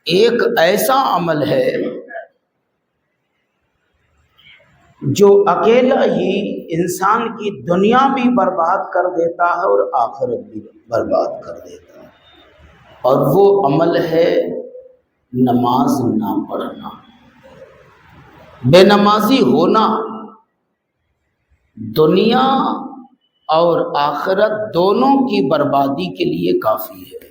ایک ایسا عمل ہے جو اکیلا ہی انسان کی دنیا بھی برباد کر دیتا ہے اور آخرت بھی برباد کر دیتا ہے، اور وہ عمل ہے نماز نہ پڑھنا، بے نمازی ہونا۔ دنیا اور آخرت دونوں کی بربادی کے لیے کافی ہے۔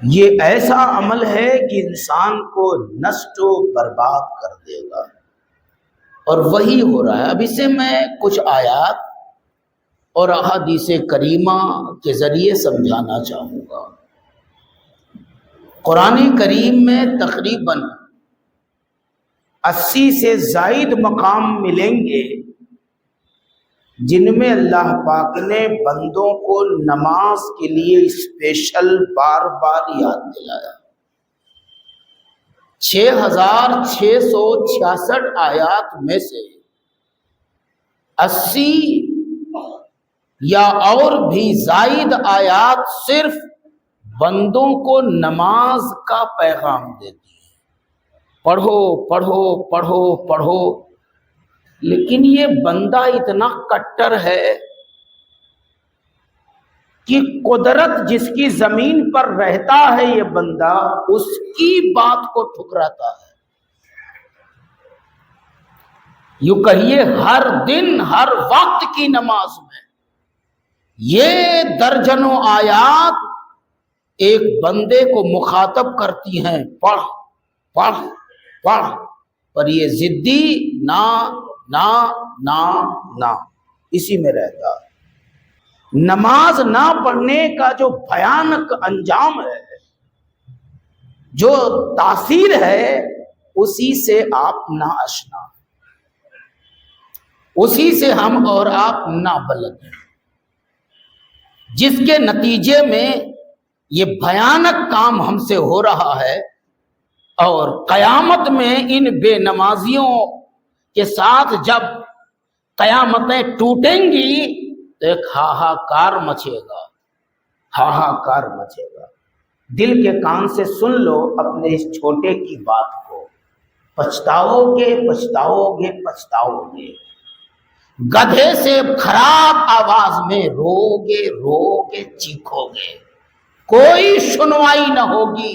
یہ ایسا عمل ہے کہ انسان کو نشٹ و برباد کر دے گا، اور وہی ہو رہا ہے۔ اب اسے میں کچھ آیات اور احادیث کریمہ کے ذریعے سمجھانا چاہوں گا۔ قرآن کریم میں تقریباً 80 سے زائد مقام ملیں گے جن میں اللہ پاک نے بندوں کو نماز کے لیے اسپیشل بار بار یاد دلایا۔ 6666 آیات میں سے 80 یا اور بھی زائد آیات صرف بندوں کو نماز کا پیغام دیتی ہے، پڑھو پڑھو پڑھو پڑھو۔ لیکن یہ بندہ اتنا کٹر ہے کہ قدرت جس کی زمین پر رہتا ہے یہ بندہ اس کی بات کو ٹھکراتا ہے۔ یوں کہیے ہر دن ہر وقت کی نماز میں یہ درجنوں آیات ایک بندے کو مخاطب کرتی ہیں، پڑھ پڑھ پڑھ، پر یہ ضدی نہ نہ نہ نہ اسی میں رہتا ہے۔ نماز نہ پڑھنے کا جو بھیانک انجام ہے، جو تاثیر ہے، اسی سے آپ ناآشنا، اسی سے ہم اور آپ نابلد ہیں، جس کے نتیجے میں یہ بھیانک کام ہم سے ہو رہا ہے۔ اور قیامت میں ان بے نمازیوں کے ساتھ جب قیامتیں ٹوٹیں گی تو ایک ہاہاکار مچے گا، ہاہاکار مچے گا۔ دل کے کان سے سن لو اپنے اس چھوٹے کی بات کو، پچھتاؤ گے پچھتاؤ گے پچھتاؤ گے، گدھے سے خراب آواز میں رو گے رو گے چیخو گے، کوئی سنوائی نہ ہوگی،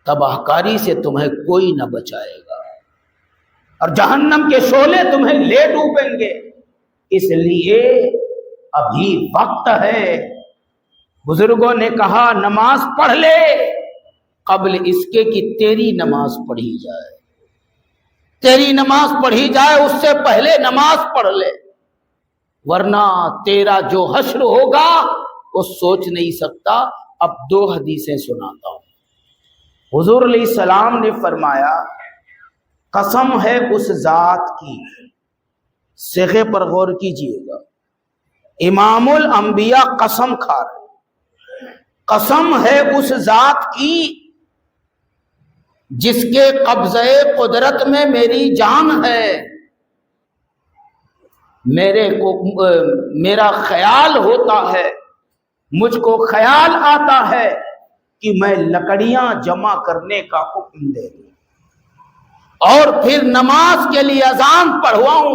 تباہ کاری سے تمہیں کوئی نہ بچائے گا، اور جہنم کے شعلے تمہیں لے ڈوبیں گے۔ اس لیے ابھی وقت ہے۔ بزرگوں نے کہا نماز پڑھ لے قبل اس کے کہ تیری نماز پڑھی جائے، تیری نماز پڑھی جائے اس سے پہلے نماز پڑھ لے، ورنہ تیرا جو حشر ہوگا وہ سوچ نہیں سکتا۔ اب 2 حدیثیں سناتا ہوں۔ حضور علیہ السلام نے فرمایا، قسم ہے اس ذات کی، صیغے پر غور کیجئے گا، امام الانبیاء قسم کھا رہے، قسم ہے اس ذات کی جس کے قبضے قدرت میں میری جان ہے، میرا خیال ہوتا ہے، مجھ کو خیال آتا ہے کہ میں لکڑیاں جمع کرنے کا حکم دے دوں اور پھر نماز کے لیے اذان پڑھواؤں،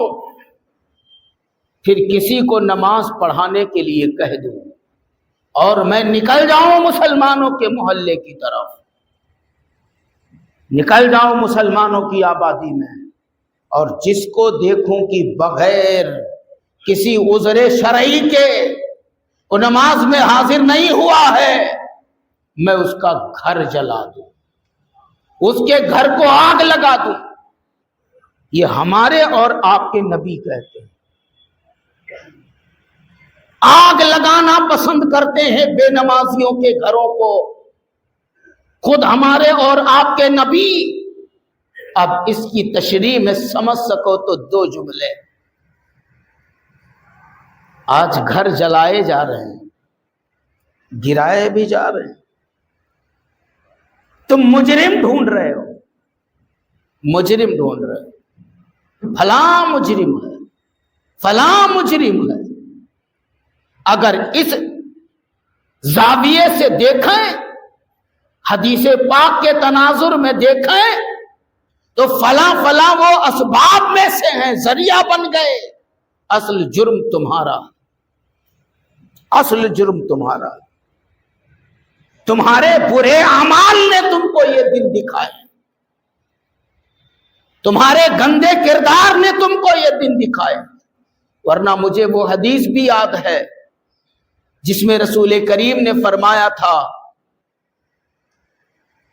پھر کسی کو نماز پڑھانے کے لیے کہہ دوں، اور میں نکل جاؤں مسلمانوں کے محلے کی طرف، نکل جاؤں مسلمانوں کی آبادی میں، اور جس کو دیکھوں کہ بغیر کسی عذر شرعی کے وہ نماز میں حاضر نہیں ہوا ہے، میں اس کا گھر جلا دوں، اس کے گھر کو آگ لگا دوں۔ یہ ہمارے اور آپ کے نبی کہتے ہیں۔ آگ لگانا پسند کرتے ہیں بے نمازیوں کے گھروں کو خود ہمارے اور آپ کے نبی۔ اب اس کی تشریح میں سمجھ سکو تو 2 جملے۔ آج گھر جلائے جا رہے ہیں، گرائے بھی جا رہے ہیں، تم مجرم ڈھونڈ رہے ہو، مجرم ڈھونڈ رہے ہو، فلاں مجرم ہے، فلاں مجرم ہے۔ اگر اس زاویے سے دیکھیں، حدیث پاک کے تناظر میں دیکھیں تو فلاں فلاں وہ اسباب میں سے ہیں، ذریعہ بن گئے۔ اصل جرم تمہارا، اصل جرم تمہارا، تمہارے برے اعمال نے تم کو یہ دن دکھائے، تمہارے گندے کردار نے تم کو یہ دن دکھائے۔ ورنہ مجھے وہ حدیث بھی یاد ہے جس میں رسول کریم نے فرمایا تھا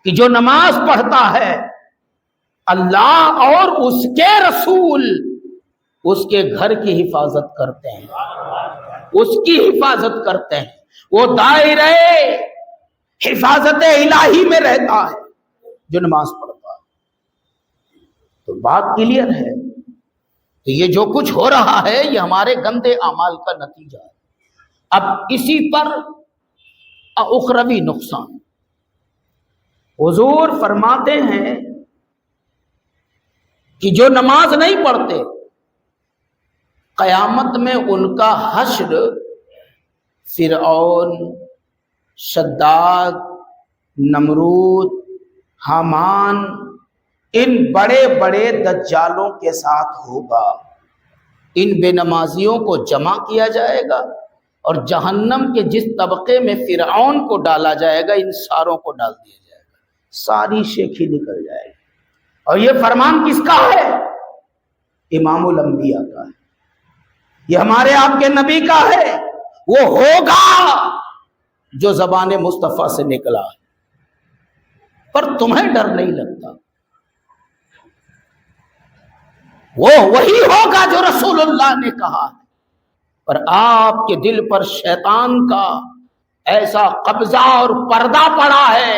کہ جو نماز پڑھتا ہے اللہ اور اس کے رسول اس کے گھر کی حفاظت کرتے ہیں، اس کی حفاظت کرتے ہیں، وہ دائرہ حفاظت الہی میں رہتا ہے جو نماز پڑھتا ہے۔ تو بات کلیئر ہے۔ تو یہ جو کچھ ہو رہا ہے یہ ہمارے گندے اعمال کا نتیجہ ہے۔ اب اسی پر اخروی نقصان، حضور فرماتے ہیں کہ جو نماز نہیں پڑھتے قیامت میں ان کا حشر فرعون، شداد، نمرود، حامان، ان بڑے بڑے دجالوں کے ساتھ ہوگا۔ ان بے نمازیوں کو جمع کیا جائے گا اور جہنم کے جس طبقے میں فرعون کو ڈالا جائے گا ان ساروں کو ڈال دیا جائے گا، ساری شیخی نکل جائے گی۔ اور یہ فرمان کس کا ہے؟ امام الانبیاء کا ہے، یہ ہمارے آپ کے نبی کا ہے۔ وہ ہوگا جو زبان مصطفیٰ سے نکلا ہے، پر تمہیں ڈر نہیں لگتا۔ وہ وہی ہوگا جو رسول اللہ نے کہا ہے، پر آپ کے دل پر شیطان کا ایسا قبضہ اور پردہ پڑا ہے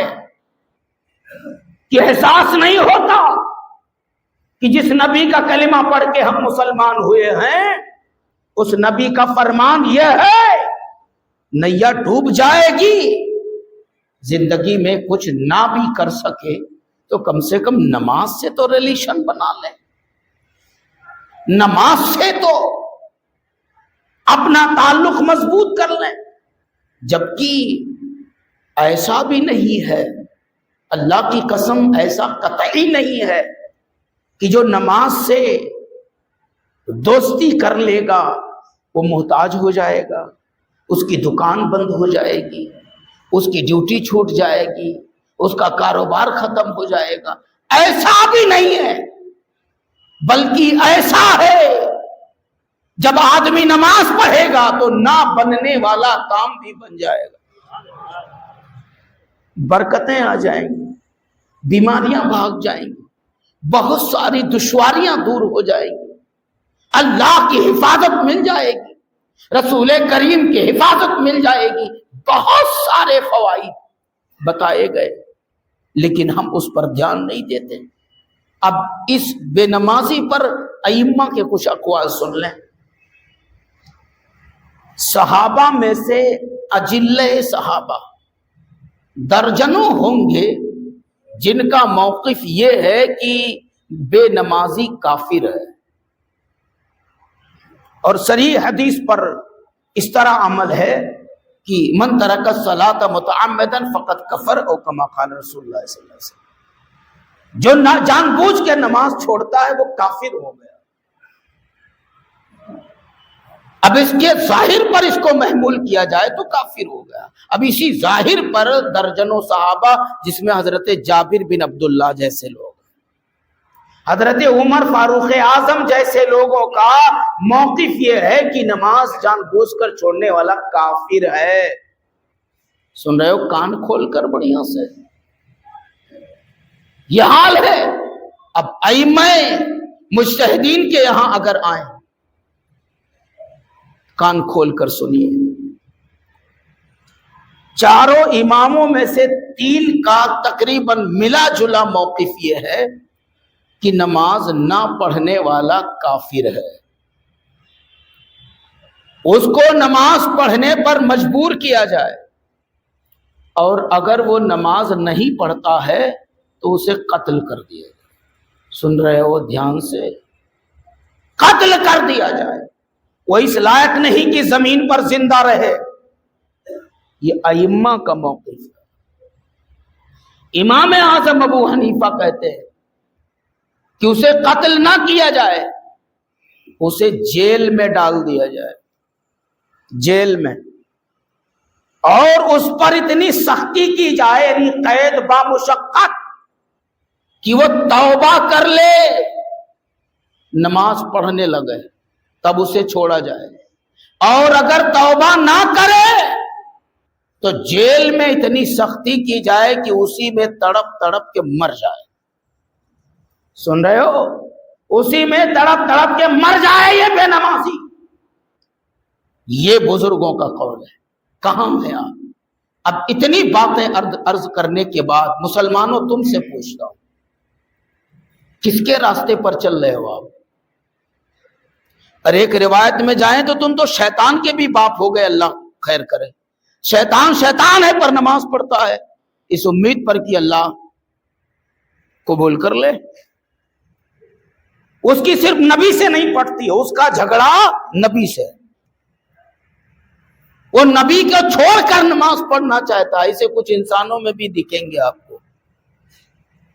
کہ احساس نہیں ہوتا کہ جس نبی کا کلمہ پڑھ کے ہم مسلمان ہوئے ہیں اس نبی کا فرمان یہ ہے نیا ڈوب جائے گی، زندگی میں کچھ نہ بھی کر سکے تو کم سے کم نماز سے تو ریلیشن بنا لے، نماز سے تو اپنا تعلق مضبوط کر لیں۔ جبکہ ایسا بھی نہیں ہے، اللہ کی قسم ایسا قطعی نہیں ہے کہ جو نماز سے دوستی کر لے گا وہ محتاج ہو جائے گا، اس کی دکان بند ہو جائے گی، اس کی ڈیوٹی چھوٹ جائے گی، اس کا کاروبار ختم ہو جائے گا۔ ایسا بھی نہیں ہے، بلکہ ایسا ہے جب آدمی نماز پڑھے گا تو نہ بننے والا کام بھی بن جائے گا، برکتیں آ جائیں گی، بیماریاں بھاگ جائیں گی، بہت ساری دشواریاں دور ہو جائیں گی، اللہ کی حفاظت مل جائے گی، رسول کریم کی حفاظت مل جائے گی، بہت سارے فوائد بتائے گئے، لیکن ہم اس پر دھیان نہیں دیتے۔ اب اس بے نمازی پر ائمہ کے کچھ اقوال سن لیں۔ صحابہ میں سے اجلہ صحابہ درجنوں ہوں گے جن کا موقف یہ ہے کہ بے نمازی کافر ہے، اور صریح حدیث پر اس طرح عمل ہے کہ من ترک الصلاۃ متعمدا فقد کفر، او کما قال رسول اللہ صلی اللہ علیہ وسلم، جو جان بوجھ کے نماز چھوڑتا ہے وہ کافر ہو گیا۔ اب اس کے ظاہر پر اس کو محمول کیا جائے تو کافر ہو گیا۔ اب اسی ظاہر پر درجنوں صحابہ جس میں حضرت جابر بن عبداللہ جیسے لوگ، حضرت عمر فاروق اعظم جیسے لوگوں کا موقف یہ ہے کہ نماز جان بوجھ کر چھوڑنے والا کافر ہے۔ سن رہے ہو کان کھول کر بڑھیا سے، یہ حال ہے۔ اب ائمہ مجتہدین کے یہاں اگر آئیں، کان کھول کر سنیے، چاروں اماموں میں سے 3 کا تقریباً ملا جلا موقف یہ ہے کہ نماز نہ پڑھنے والا کافر ہے، اس کو نماز پڑھنے پر مجبور کیا جائے، اور اگر وہ نماز نہیں پڑھتا ہے تو اسے قتل کر دیا جائے۔ سن رہے ہو دھیان سے، قتل کر دیا جائے۔ وہ اس لائق نہیں کہ زمین پر زندہ رہے، یہ ائمہ کا موقف ہے۔ امام اعظم ابو حنیفہ کہتے ہیں کہ اسے قتل نہ کیا جائے، اسے جیل میں ڈال دیا جائے، جیل میں، اور اس پر اتنی سختی کی جائے، یعنی قید بامشقت، کہ وہ توبہ کر لے، نماز پڑھنے لگے، تب اسے چھوڑا جائے، اور اگر توبہ نہ کرے تو جیل میں اتنی سختی کی جائے کہ اسی میں تڑپ تڑپ کے مر جائے۔ سن رہے ہو؟ اسی میں تڑپ تڑپ کے مر جائے یہ بے نمازی۔ یہ بزرگوں کا قول ہے۔ کہاں ہے آپ؟ اب اتنی باتیں عرض کرنے کے بعد مسلمانوں تم سے پوچھتا ہوں، کس کے راستے پر چل رہے ہو آپ؟ اور ایک روایت میں جائیں تو تم تو شیطان کے بھی باپ ہو گئے، اللہ خیر کرے۔ شیطان ہے پر نماز پڑھتا ہے، اس امید پر کہ اللہ قبول کر لے۔ اس کی صرف نبی سے نہیں پڑتی ہے، اس کا جھگڑا نبی سے، وہ نبی کو چھوڑ کر نماز پڑھنا چاہتا ہے۔ اسے کچھ انسانوں میں بھی دکھیں گے آپ کو،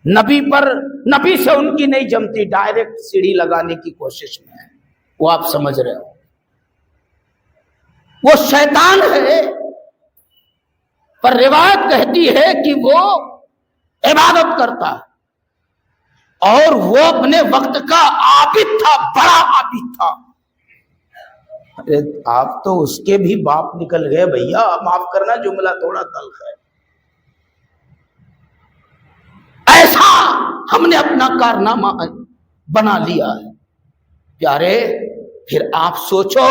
نبی سے ان کی نہیں جمتی، ڈائریکٹ سیڑھی لگانے کی کوشش میں ہے، وہ آپ سمجھ رہے ہو۔ وہ شیطان ہے، پر روایت کہتی ہے کہ وہ عبادت کرتا ہے، اور وہ اپنے وقت کا عابد تھا، بڑا عابد تھا۔ ارے آپ تو اس کے بھی باپ نکل گئے بھیا، معاف کرنا جملہ تھوڑا تلخ ہے۔ ایسا ہم نے اپنا کارنامہ بنا لیا ہے۔ پیارے، پھر آپ سوچو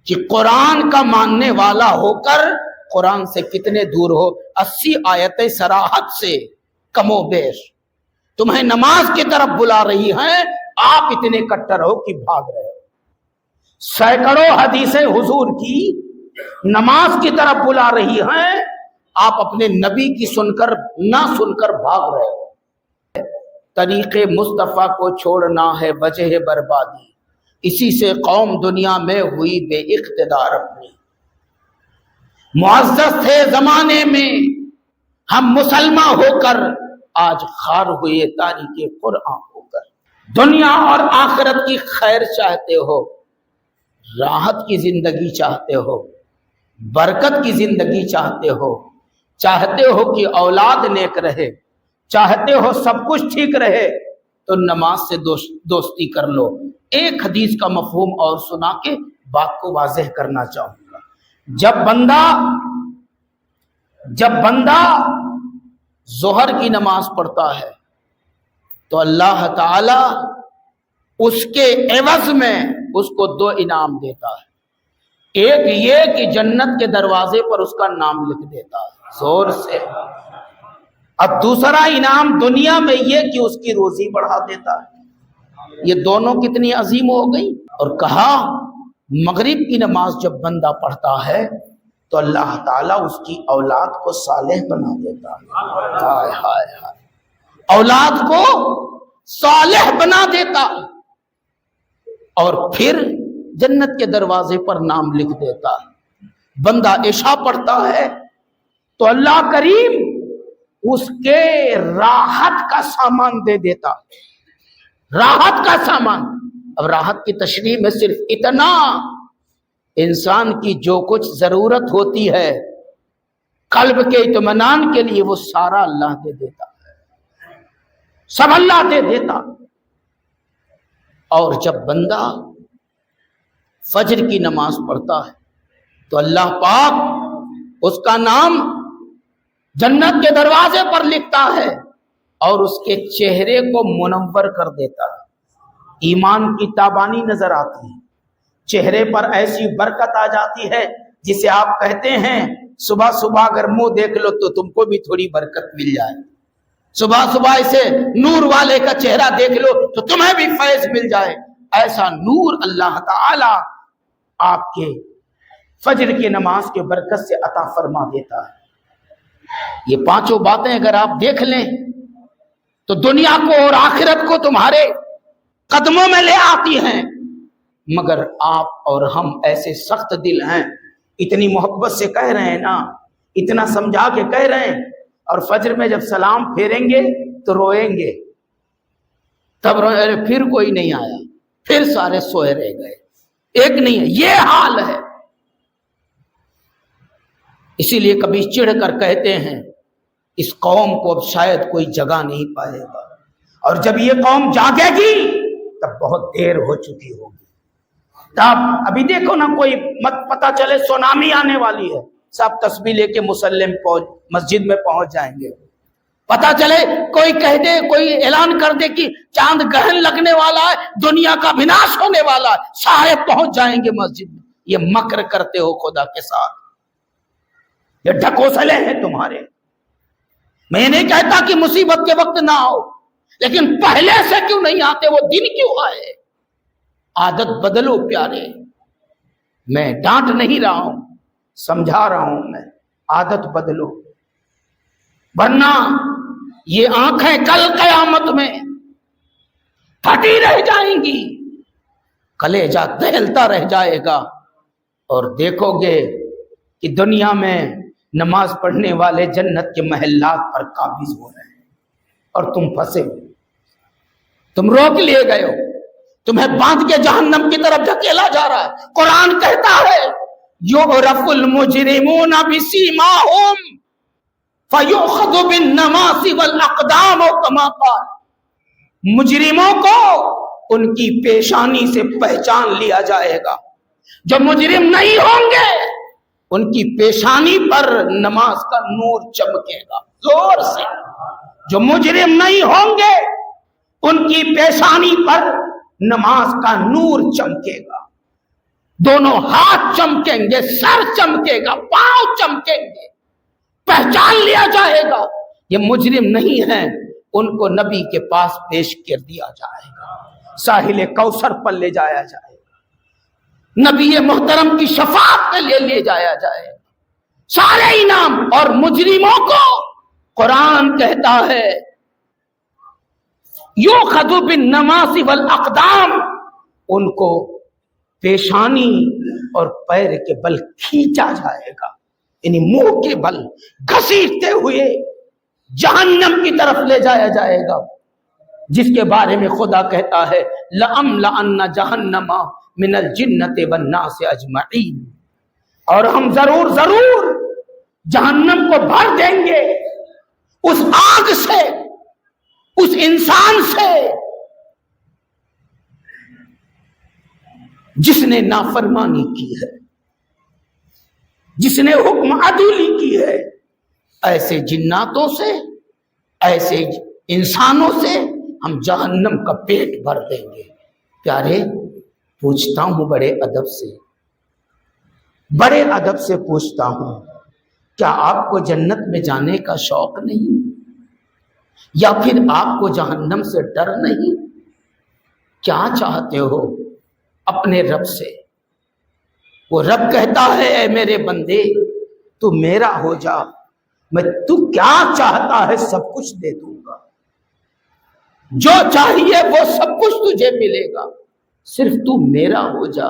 کہ قرآن کا ماننے والا ہو کر قرآن سے کتنے دور ہو۔ 80 آیتیں صراحت سے کم و بیش تمہیں نماز کی طرف بلا رہی ہیں، آپ اتنے کٹر ہو کہ بھاگ رہے ہو۔ سینکڑوں حدیثیں حضور کی نماز کی طرف بلا رہی ہیں، آپ اپنے نبی کی نہ سن کر بھاگ رہے ہو۔ طریق مصطفیٰ کو چھوڑنا ہے وجہ بربادی، اسی سے قوم دنیا میں ہوئی بے اقتدار اپنی۔ معزز تھے زمانے میں ہم مسلمان ہو کر، آج خار ہوئے تاریخ قرآن ہو کر۔ دنیا اور آخرت کی خیر چاہتے ہو، راحت کی زندگی چاہتے ہو، برکت کی زندگی چاہتے ہو کہ اولاد نیک رہے، چاہتے ہو سب کچھ ٹھیک رہے، تو نماز سے دوستی کر لو۔ ایک حدیث کا مفہوم اور سنا کے بات کو واضح کرنا چاہوں گا۔ جب بندہ ظہر کی نماز پڑھتا ہے تو اللہ تعالی اس کے عوض میں اس کو 2 انعام دیتا ہے۔ ایک یہ کہ جنت کے دروازے پر اس کا نام لکھ دیتا ہے زور سے، اب دوسرا انعام دنیا میں یہ کہ اس کی روزی بڑھا دیتا ہے۔ یہ دونوں کتنی عظیم ہو گئی۔ اور کہا مغرب کی نماز جب بندہ پڑھتا ہے تو اللہ تعالیٰ اس کی اولاد کو صالح بنا دیتا ہے۔ ہائے ہائے ہائے، اولاد کو صالح بنا دیتا اور پھر جنت کے دروازے پر نام لکھ دیتا ہے۔ بندہ عشاء پڑھتا ہے تو اللہ کریم اس کے راحت کا سامان دے دیتا، راحت کا سامان۔ اب راحت کی تشریح میں صرف اتنا، انسان کی جو کچھ ضرورت ہوتی ہے قلب کے اطمینان کے لیے، وہ سارا اللہ دے دیتا، سب اللہ دے دیتا۔ اور جب بندہ فجر کی نماز پڑھتا ہے تو اللہ پاک اس کا نام جنت کے دروازے پر لکھتا ہے اور اس کے چہرے کو منور کر دیتا ہے۔ ایمان کی تابانی نظر آتی ہے، چہرے پر ایسی برکت آ جاتی ہے جسے آپ کہتے ہیں صبح صبح اگر منہ دیکھ لو تو تم کو بھی تھوڑی برکت مل جائے، صبح صبح اسے نور والے کا چہرہ دیکھ لو تو تمہیں بھی فیض مل جائے۔ ایسا نور اللہ تعالی آپ کے فجر کی نماز کے برکت سے عطا فرما دیتا ہے۔ یہ 5 باتیں اگر آپ دیکھ لیں تو دنیا کو اور آخرت کو تمہارے قدموں میں لے آتی ہیں، مگر آپ اور ہم ایسے سخت دل ہیں اتنی محبت سے کہہ رہے ہیں نا، اتنا سمجھا کے کہہ رہے ہیں، اور فجر میں جب سلام پھیریں گے تو روئیں گے، تب پھر کوئی نہیں آیا، پھر سارے سوئے رہ گئے، ایک نہیں ہے۔ یہ حال ہے۔ اسی لیے کبھی چڑھ کر کہتے ہیں اس قوم کو اب شاید کوئی جگہ نہیں پائے گا، اور جب یہ قوم جاگے گی تب بہت دیر ہو چکی ہوگی۔ تب ابھی دیکھو نا، کوئی مت پتہ چلے سونامی آنے والی ہے، سب تسبیح لے کے مسجد میں پہنچ جائیں گے۔ پتہ چلے کوئی کہہ دے، کوئی اعلان کر دے کہ چاند گرہن لگنے والا ہے، دنیا کا وناش ہونے والا ہے، سارے پہنچ جائیں گے مسجد میں۔ یہ مکر کرتے ہو خدا کے ساتھ، یہ ڈھکوسلے ہیں تمہارے۔ میں نہیں کہتا کہ مصیبت کے وقت نہ آؤ، لیکن پہلے سے کیوں نہیں آتے؟ وہ دن کیوں آئے؟ عادت بدلو پیارے، میں ڈانٹ نہیں رہا ہوں، سمجھا رہا ہوں، میں عادت بدلو، ورنہ یہ آنکھیں کل قیامت میں پھٹی رہ جائیں گی، کلیجہ دہلتا رہ جائے گا، اور دیکھو گے کہ دنیا میں نماز پڑھنے والے جنت کے محلات پر قابض ہو رہے ہیں، اور تم پھنسے ہو، تم روک لیے گئے ہو، تمہیں باندھ کے جہنم کی طرف دھکیلا جا رہا ہے۔ قرآن کہتا ہے یعرف المجرمون بسیماہم فیؤخذ بالنواصی والاقدام، کما قال، مجرموں کو ان کی پیشانی سے پہچان لیا جائے گا۔ جو مجرم نہیں ہوں گے ان کی پیشانی پر نماز کا نور چمکے گا زور سے۔ جو مجرم نہیں ہوں گے ان کی پیشانی پر نماز کا نور چمکے گا، دونوں ہاتھ چمکیں گے، سر چمکے گا، پاؤں چمکیں گے، پہچان لیا جائے گا یہ مجرم نہیں ہیں۔ ان کو نبی کے پاس پیش کر دیا جائے گا، ساحل کوثر پر لے جایا جائے گا، نبی محترم کی شفاعت کے لیے لے جایا جائے گا، سارے انعام۔ اور مجرموں کو قرآن کہتا ہے یؤخذ بالنواصی والاقدام، ان کو پیشانی اور پیر کے بل کھینچا جائے گا، یعنی منہ کے بل گھسیٹتے ہوئے جہنم کی طرف لے جایا جائے گا، جس کے بارے میں خدا کہتا ہے لَأَمْلَأَنَّ جَهَنَّمَ مِنَ الْجِنَّةِ وَالنَّاسِ أَجْمَعِينَ، اور ہم ضرور جہنم کو بھر دیں گے اس آگ سے، اس انسان سے جس نے نافرمانی کی ہے، جس نے حکم عدولی کی ہے، ایسے جناتوں سے، ایسے انسانوں سے ہم جہنم کا پیٹ بھر دیں گے۔ پیارے، پوچھتا ہوں بڑے ادب سے پوچھتا ہوں، کیا آپ کو جنت میں جانے کا شوق نہیں؟ یا پھر آپ کو جہنم سے ڈر نہیں؟ کیا چاہتے ہو اپنے رب سے؟ وہ رب کہتا ہے اے میرے بندے تو میرا ہو جا، میں تو کیا چاہتا ہے سب کچھ دے دوں گا، جو چاہیے وہ سب کچھ تجھے ملے گا، صرف تو میرا ہو جا۔